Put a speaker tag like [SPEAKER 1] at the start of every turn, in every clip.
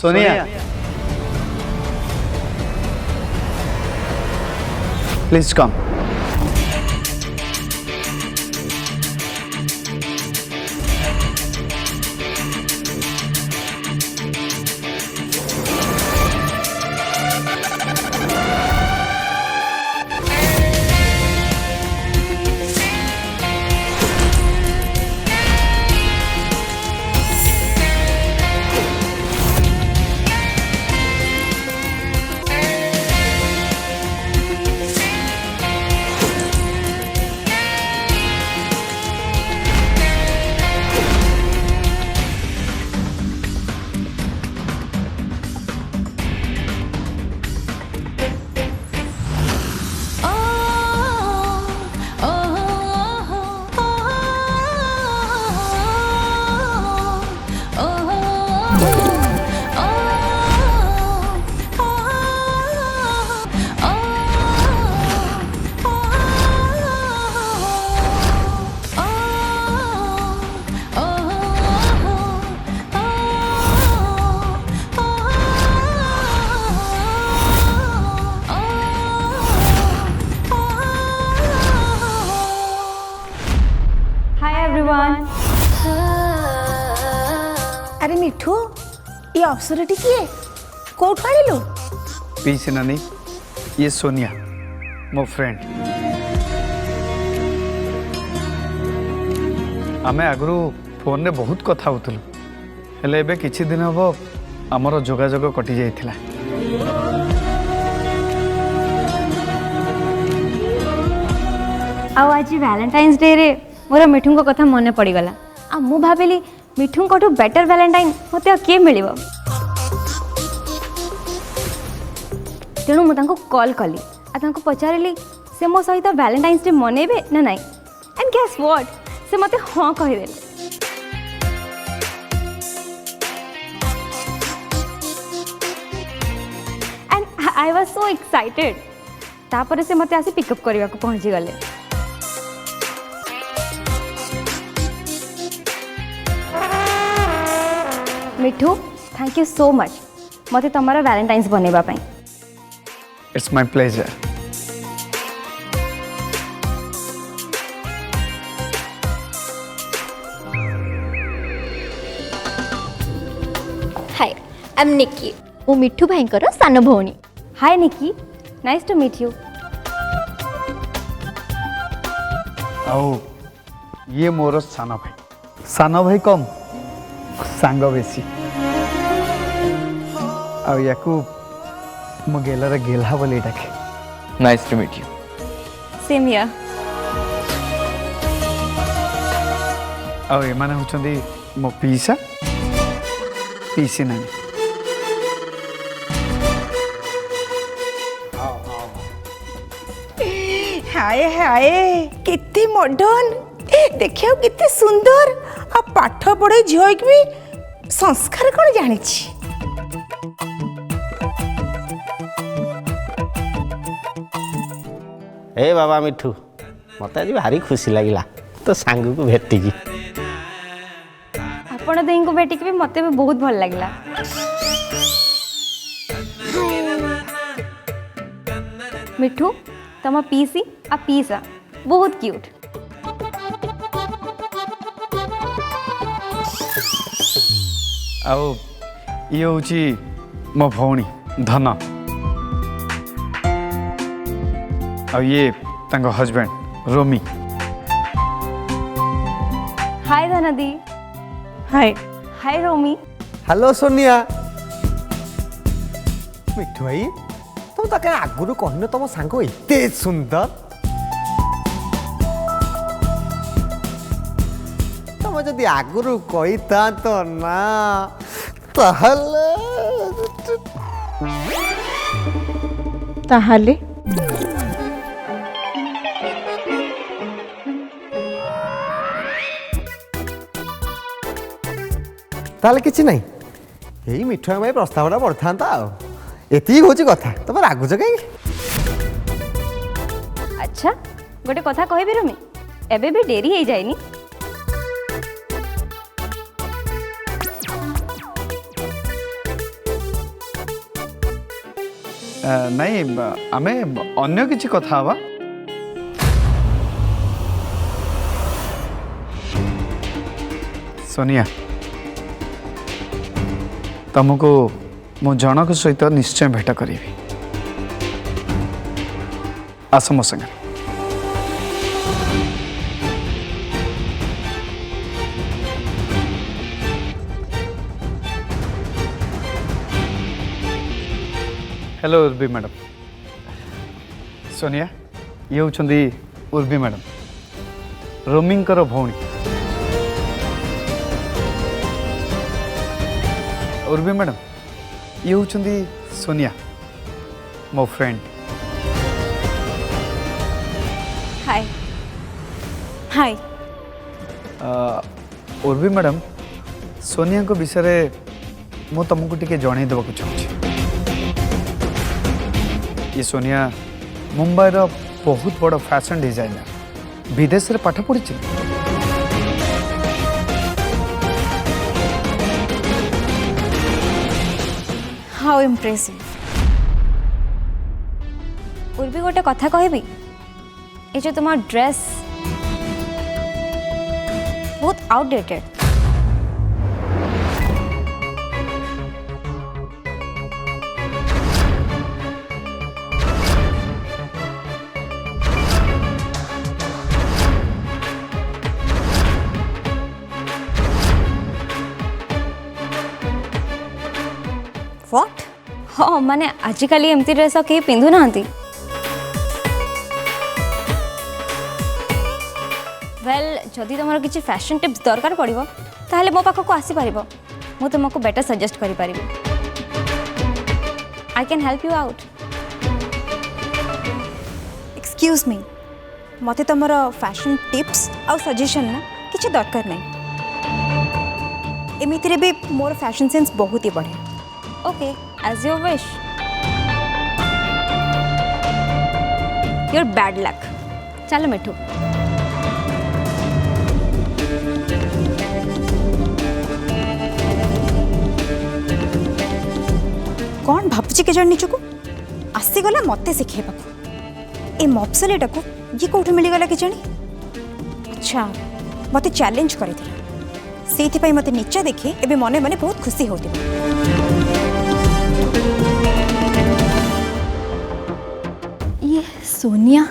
[SPEAKER 1] Sonia, please come.
[SPEAKER 2] अरे मिठू ये अप्सरटी किए कोठ आनिलु?
[SPEAKER 1] पीछे नानी, ये सोनिया मो फ्रेंड। आमे आगु फोन रे बहुत कथा होतलु, हेले एबे किछि दिन हबो हमर जोगाजोग कटि जाइथिला।
[SPEAKER 3] आ आज वैलेंटाइन्स डे रे मोर मिठू को कथा मन पड़ी गला। आ मु भाबिली मिठू को बेटर वैलेंटाइन मते किए मिलिबो, तेणु मुझे कॉल कली आ पचारि से मो सहित वैलेंटाइन्स डे मनइबे ना नाई। एंड गेस व्हाट, से मते हाँ कहिदे। And I was so excited. तापर से मते आसी पिकअप करने को पहुंची गले। Mithu thank you so much मते तमारा वैलेंटाइन्स बनेबा पई।
[SPEAKER 1] It's my pleasure.
[SPEAKER 4] Hi, I am Nikki. वो मिठू भाईंकर सान भौणी।
[SPEAKER 3] Hi Nikki, nice to meet you.
[SPEAKER 1] आओ ये मोर सानो भाई। सानो भाई कम सांग बेसी। आ याकू मो गेलर गेल्हा बोली डाके।
[SPEAKER 5] Nice to meet you.
[SPEAKER 3] Same here.
[SPEAKER 1] आ ए माने होचंदी मो पीसा पीसी नानी।
[SPEAKER 2] हाय हाय केते मॉडर्न, देखियो केते सुंदर। आ पाठ पढ़े झियो भी संस्कार कौन जानी।
[SPEAKER 6] ए बाबा मिठू, मत आज भारी खुशी लगिला तो सांग को भेटिकी।
[SPEAKER 3] आपण देही को भेटिक भी मते भी बहुत भल लागला। मिठू तम पीसी आ पीसा बहुत क्यूट।
[SPEAKER 1] आओ ये होची मो भौणी धन। आ ये तांको हस्बैंड रोमी।
[SPEAKER 3] हाय धनदी।
[SPEAKER 2] हाय
[SPEAKER 3] हाय रोमी।
[SPEAKER 6] हेलो सोनिया। मिठू भाई तुम तो क्या आगुरी कहन तुम सांग एते सुंदर। तुम जदि आगुरी कही था तो ना
[SPEAKER 2] ताहले
[SPEAKER 6] ताले किछि नहीं, यही मिठू भाई प्रस्तावटा पड़ता एति हूँ कथा। तुम रागुच कहीं?
[SPEAKER 3] अच्छा गोटे कथा कहबी रमी एबे भी डेरी हो जाएनी
[SPEAKER 1] ନାଇଁ ଆମେ ଅନ୍ୟ କିଛି କଥା ହବା। सोनिया तुमको मु जनक सहित निश्चय भेट करी आस मो संगे। Hello Urvi madam. सोनिया ये होती उर्वी मैडम रोमिंकर भौणी। उर्वी मैडम ये होती सोनिया मो फ्रेंड।
[SPEAKER 3] हाय हाय
[SPEAKER 1] उर्वी मैडम सोनिया को विषय मु तुमको टिके जन देवाक चाहूँगी। ये सोनिया मुंबई रो बहुत बड़ फैशन डिजाइनर विदेश रे पाठ पढ़ी।
[SPEAKER 3] How impressive. उर्वी गोटे कथा कहबी ये जो तुम ड्रेस बहुत आउटडेटेड।
[SPEAKER 2] व्हाट?
[SPEAKER 3] हाँ माने आजिकल एमती ड्रेस कहीं पिंधु ना। वेल जदि तुम किसी फैशन टिप्स दरकार पड़ो ताहले मो पाखक आसीपर मु तुमको बेटर सजेस्ट करि परिबी। I can help you out.
[SPEAKER 2] Excuse me मते तुमर फैशन टिप्स आउ सजेशन ना किसी दरकार नहीं। एमितिरे भी मोर फैशन सेंस बहुत ही बढ़िया।
[SPEAKER 3] Okay as your wish. Your bad luck. चलो मिठू
[SPEAKER 2] कौन भावुची के जन निजको आसीगला मते शिखेबा ए मफसलेटा को ये कौट मिलगला के जानी। अच्छा मते चैलेंज करथिला सेथि पई मते नीचा देखि एबे मने मने बहुत खुशी होती।
[SPEAKER 4] ये सोनिया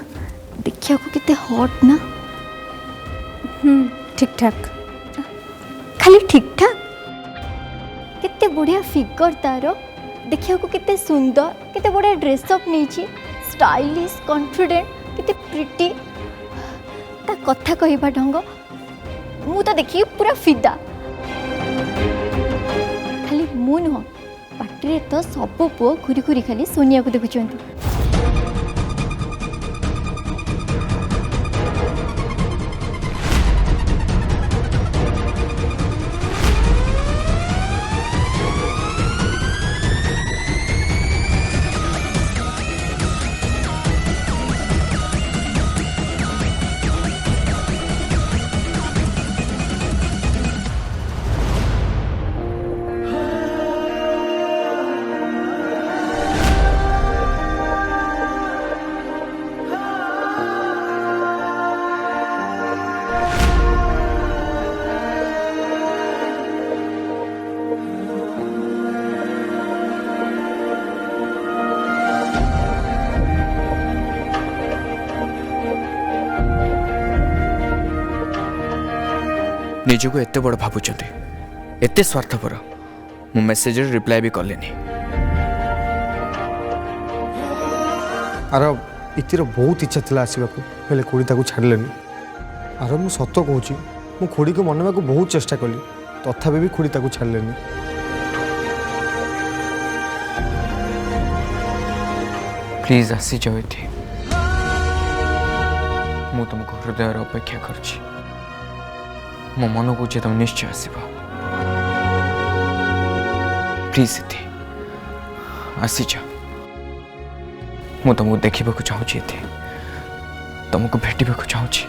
[SPEAKER 4] देखिया को कितने हॉट ना।
[SPEAKER 3] ठीक ठाक।
[SPEAKER 4] खाली ठीक ठाक कितने बढ़िया फिगर तारो देखिया को कितने सुंदर कितने बढ़िया ड्रेसअप नहीं स्टाइलिश कॉन्फिडेंट कितने प्रिटी ता कथा कहबा ढंग मु तो देखिए पूरा फिदा। खाली मु नुह पार्टी तो सब पुओ घूरी घूरी खाली सोनिया को देखुंत।
[SPEAKER 5] निजको एते बड़ भावुंट एते स्वार्थपर मो मेसेज रिप्लाई भी कलेनी।
[SPEAKER 7] आर इतिर बहुत इच्छा था आसवाक हेल्ले खोड़ी ताको छाड़िलेनी। आर मु सत कहूँ मु खोड़ी को मनवा को बहुत चेष्टा कली तथापि भी खोड़ी ताको छाड़िलेनी।
[SPEAKER 5] प्लीज आसी जाओ ये मु तुमको हृदय अपेक्षा करछि मो मन को तुम निश्चय आसबा। प्लीज इति आसी जा मु तुमको देखा चाहूँ तुमको भेटवाक चाहूँगी।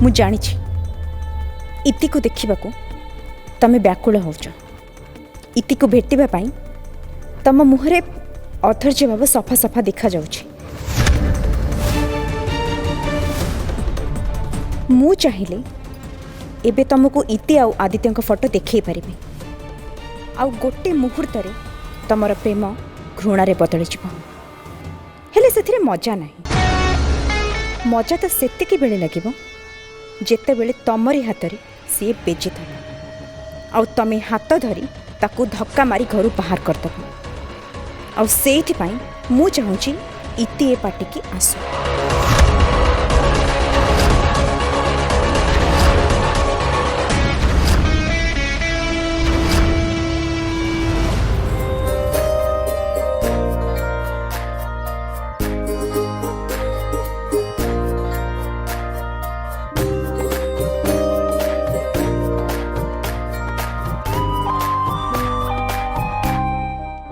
[SPEAKER 2] ମୁଁ ଜାଣିଛି ଇତିକୁ ଦେଖିବାକୁ ତମେ ବ୍ୟାକୁଳ ହେଉଛ। ଇତିକୁ ଭେଟିବା ପାଇଁ ତମ ମୁହଁରେ ଅଧୈର୍ଯ୍ୟ ଭାବ ସଫା ସଫା ଦେଖାଯାଉଛି। ମୁଁ ଚାହିଁଲେ ଏବେ ତମକୁ ଇତି ଆଉ ଆଦିତ୍ୟଙ୍କ ଫଟୋ ଦେଖାଇ ପାରିବି, ଆଉ ଗୋଟେ ମୁହୂର୍ତ୍ତରେ ତମର ପ୍ରେମ ଘୃଣାରେ ବଦଳିଯିବ। ହେଲେ ସେଥିରେ ମଜା ନାହିଁ। ମଜା ତ ସେତିକି ବେଳେ ଲାଗିବ ଯେତେବେଳେ ତମରି ହାତରେ ସିଏ ବେଜିତ ହେବ, ଆଉ ତମେ ହାତ ଧରି ତାକୁ ଧକ୍କା ମାରି ଘରୁ ବାହାର କରିଦେବ। ଆଉ ସେଇଥିପାଇଁ ମୁଁ ଚାହୁଁଛି ଇତି ଏ ପାର୍ଟିକି ଆସୁ।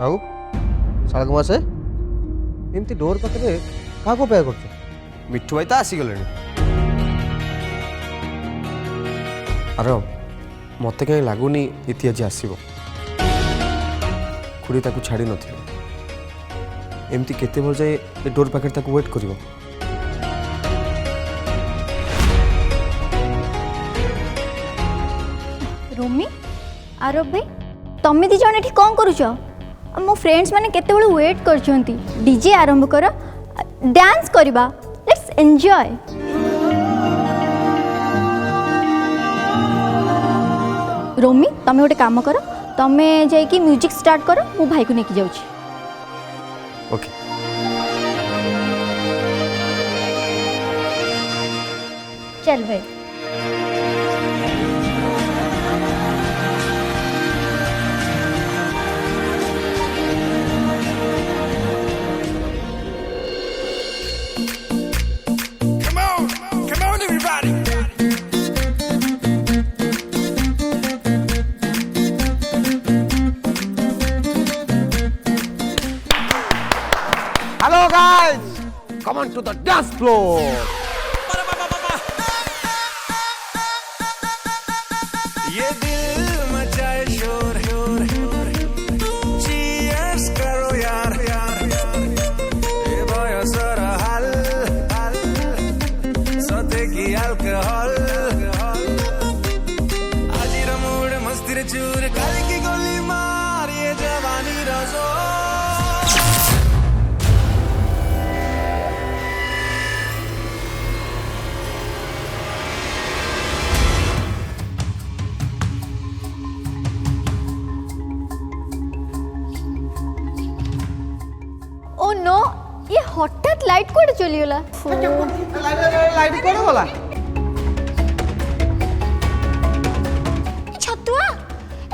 [SPEAKER 7] ଆଉ ଶାଳକ ମାସେ ଏମିତି ଡୋର ପାଖରେ କାହାକୁ ଅପେକ୍ଷା କରୁଛ? ମିଠୁ ଭାଇ ତ ଆସିଗଲେଣି। ଆର ମୋତେ କାହିଁ ଲାଗୁନି ଇତି ଆଜି ଆସିବ। ଖୁଡ଼ି ତାକୁ ଛାଡ଼ି ନଥିଲେ। ଏମିତି କେତେ ବେଳ ଯାଏ ଏ ଡୋର ପାଖରେ ତାକୁ ୱେଟ୍ କରିବ?
[SPEAKER 4] रोमी आरव भाई तमे दी जण एठी कोन करूछ? मो फ्रेंड्स माने केतेबेले वेट करछंती। डीजे आरंभ कर, डांस करबा, लेट्स एन्जॉय। रोमी तमे गोटे काम कर, तमे जाई कि म्यूजिक स्टार्ट कर, मो भाई को नेकी जाउछी।
[SPEAKER 7] ओके।
[SPEAKER 4] चल भाई।
[SPEAKER 8] Come on, everybody.
[SPEAKER 7] Hello guys, come on to the dance floor.
[SPEAKER 8] ये दिल मचाए शोर, cheers करो यार, ये बॉय सारा हाल, सोते की अल्कोहल, आज रा मूड मस्ती रे चूर, काली की गोली मार, ये जवानी रज़ो।
[SPEAKER 4] ओ नो, ये हठात लाइट कोड चलीगला।
[SPEAKER 7] लाइट कोड वाला
[SPEAKER 2] छतुआ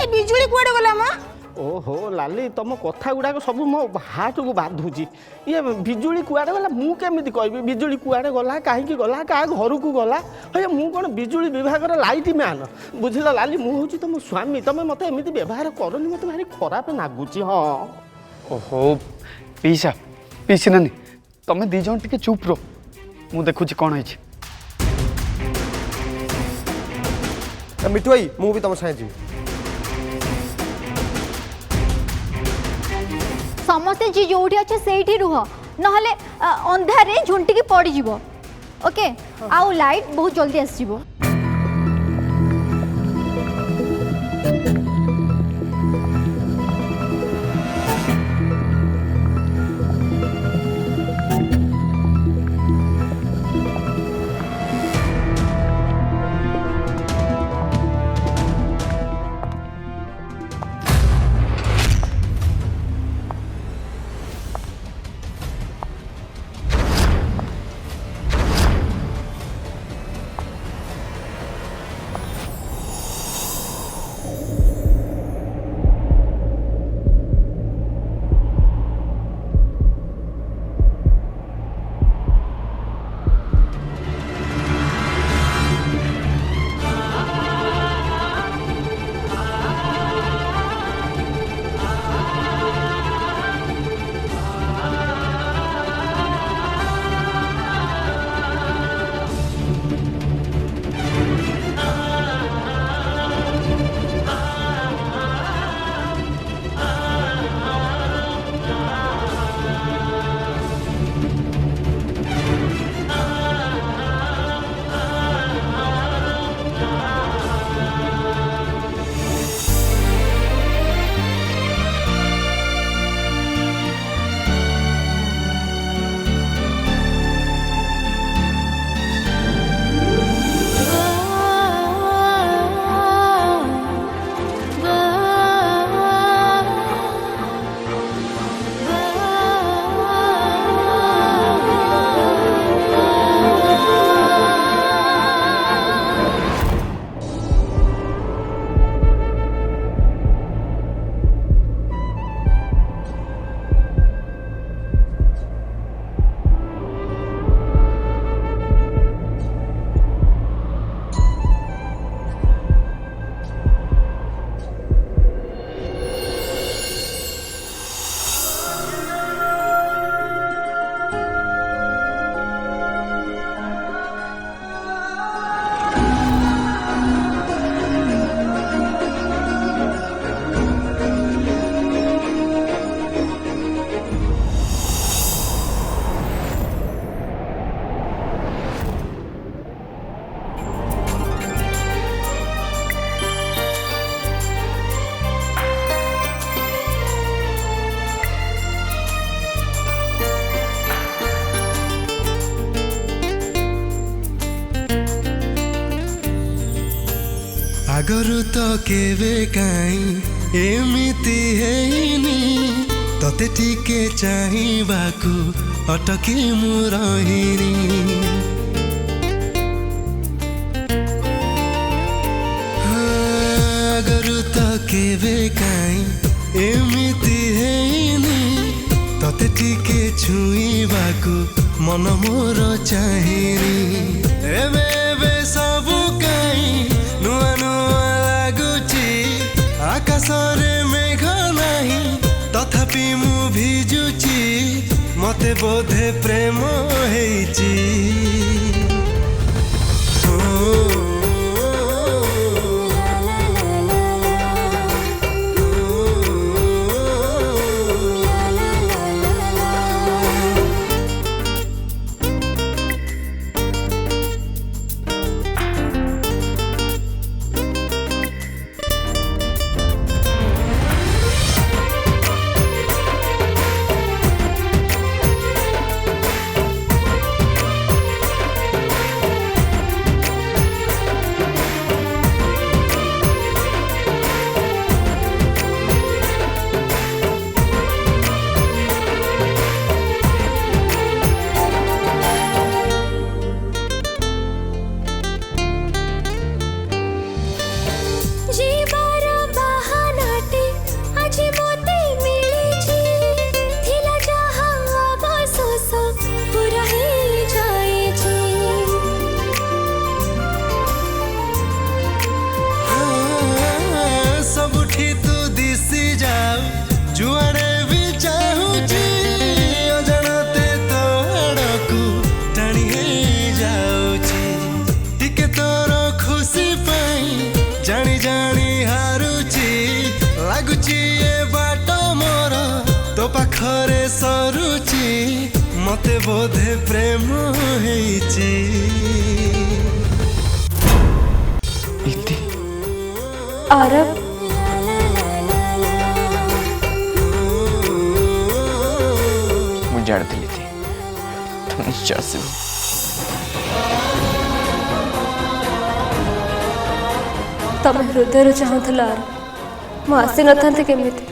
[SPEAKER 2] ए बिजुली कुआडे गला मा?
[SPEAKER 6] ओहो लाली तुम कथा गुड़ाक सब मो हार्ट को बाधुची। ये बिजुली कुआड़े गला मु केमिति कहबी? बिजुली कुआड़े गला, कहीं गला, क्या घर को गला? हे मु कौन बिजुली विभाग लाइट मैन? बुझल लाली, मु हूँ तुम स्वामी। तुम मत एमती व्यवहार करनी, मत भारी खराब लगुच। हाँ
[SPEAKER 1] ओहो पीसा पीसी नानी तमे दी जण टिके चुप रो, मु देखुची कोन होइछि।
[SPEAKER 7] मिठू भाई मु भी तुम साथ जी।
[SPEAKER 4] समस्ते जी जोठी अच्छे सेठी रुह, नहले अंधारे झुंटी की पड़ी जीवो। ओके आउ लाइट बहुत जल्दी आस जीवो।
[SPEAKER 8] आगरू तो केवे काई एमिति हेइनी तते टिके चाहिबाकू अटकी मु रहिनी आगरू तो केवे काई एमिति हेइनी तते टिके छुईबाकू मन मोर चाहिनी एबे एबे सबु काई नुआ नुआ लागुची आकाशरे मेघ नाही तथापि मु भिजुची मते बोधे प्रेम हेइची पाखरे सरुची मते बोधे प्रेम हेइची
[SPEAKER 5] इति
[SPEAKER 3] आरव
[SPEAKER 5] मु जानती थी तू निश्चय आसबो
[SPEAKER 3] तब हृदय चाहूला मु आसी न था केमिति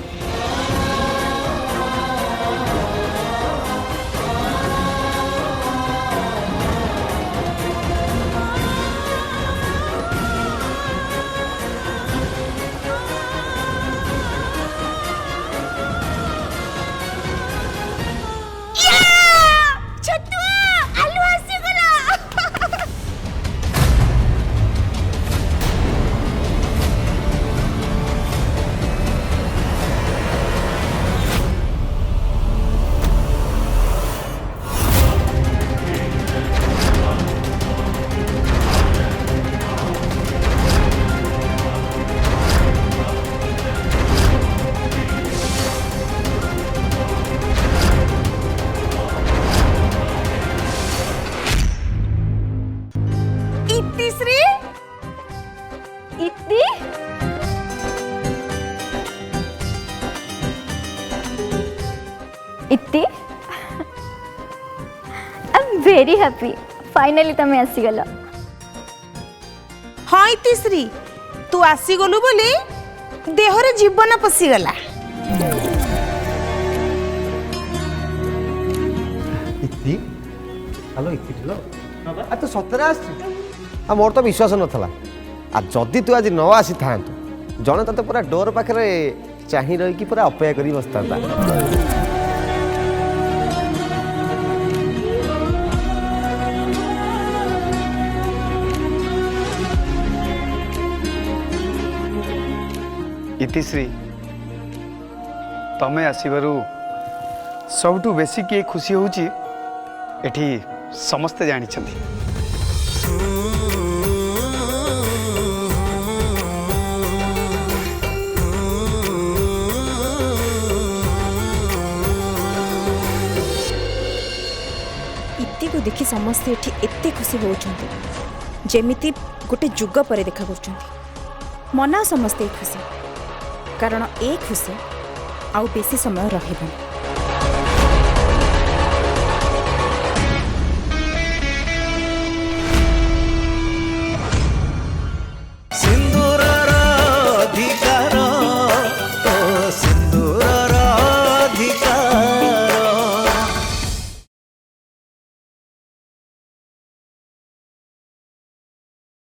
[SPEAKER 4] इत्ती I am very happy finally तमे आसीगला
[SPEAKER 9] हाँ इतिश्री तू आसीगलु बोली देहरे जीवन पशिगला
[SPEAKER 7] इति हेलो इति लो आ तो सतरे आसी आ मोर तो विश्वास नथला आ जदी तू आज न आसी थांतु जने तते पूरा डोर पाखरे चाहि रही कि पूरा अपेक्षा करी बसता
[SPEAKER 1] इतिश्री तमें आसबारू सबुठु बेसी किए खुशी होची एठी समस्ते जानिछंती
[SPEAKER 2] इत्ती को देखि समस्ते एठी एत्ते खुशी होउछंती जेमिति गोटे जुग परे देखा करछंती मना समस्ते खुशी कारण ए खुशी आउ बेसी समय रहबनी।